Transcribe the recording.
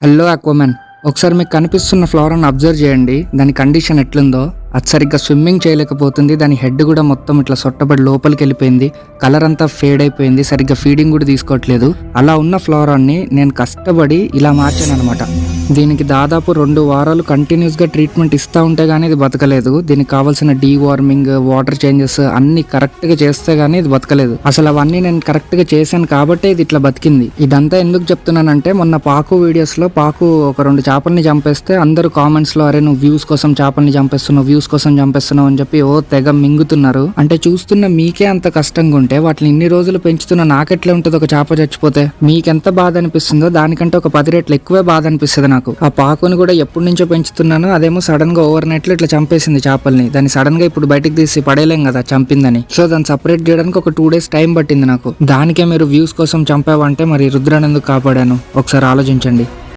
Hello అక్వామన్, ఒకసారి మీకు కనిపిస్తున్న ఫ్లోరాను అబ్జర్వ్ చేయండి. దాని కండిషన్ ఎట్లుందో. అది సరిగ్గా స్విమ్మింగ్ చేయలేకపోతుంది. దాని హెడ్ కూడా మొత్తం ఇట్లా సొట్టబడి లోపలికి వెళ్ళిపోయింది. కలర్ అంతా ఫేడ్ అయిపోయింది. సరిగ్గా ఫీడింగ్ కూడా తీసుకోవట్లేదు. అలా ఉన్న ఫ్లోరాన్ని నేను కష్టపడి ఇలా మార్చాను అనమాట. దీనికి దాదాపు 2 వారాలు కంటిన్యూస్ గా ట్రీట్మెంట్ ఇస్తా ఉంటే గానీ ఇది బతకలేదు. దీనికి కావాల్సిన డీవార్మింగ్, వాటర్ చేంజెస్ అన్ని కరెక్ట్ గా చేస్తే గానీ ఇది బతకలేదు. అసలు అవన్నీ నేను కరెక్ట్ గా చేశాను కాబట్టే ఇది ఇట్లా బతికింది. ఇదంతా ఎందుకు చెప్తున్నానంటే, మొన్న పాకు వీడియోస్ లో పాకు ఒక 2 చేపల్ని చంపేస్తే అందరూ కామెంట్స్ లో అరే నువ్వు వ్యూస్ కోసం చేపల్ని చంపేస్తున్నావు, వ్యూస్ కోసం చంపేస్తున్నావు అని చెప్పి తెగ మింగుతున్నారు. అంటే చూస్తున్న మీకే అంత కష్టంగా ఉంటే వాటిని ఇన్ని రోజులు పెంచుతున్న నాకెట్లా ఉంటుంది ఒక చేప చచ్చిపోతే? మీకెంత బాధ అనిపిస్తుందో దానికంటే ఒక 10 రెట్లు ఎక్కువే బాధ అనిపిస్తుంది నాకు. ఆ పాకుని కూడా ఎప్పటి నుంచో పెంచుతున్నాను, అదేమో సడన్ గా ఓవర్ నైట్ లో ఇట్లా చంపేసింది చేపల్ని. దాన్ని సడన్ గా ఇప్పుడు బయటకు తీసి పడేయలేం కదా చంపిందని. సో దాన్ని సపరేట్ చేయడానికి ఒక 2 days టైం పట్టింది నాకు. దానికే మీరు వ్యూస్ కోసం చంపావంటే మరి రుద్రాన్ని ఎందుకు కాపాడాను? ఒకసారి ఆలోచించండి.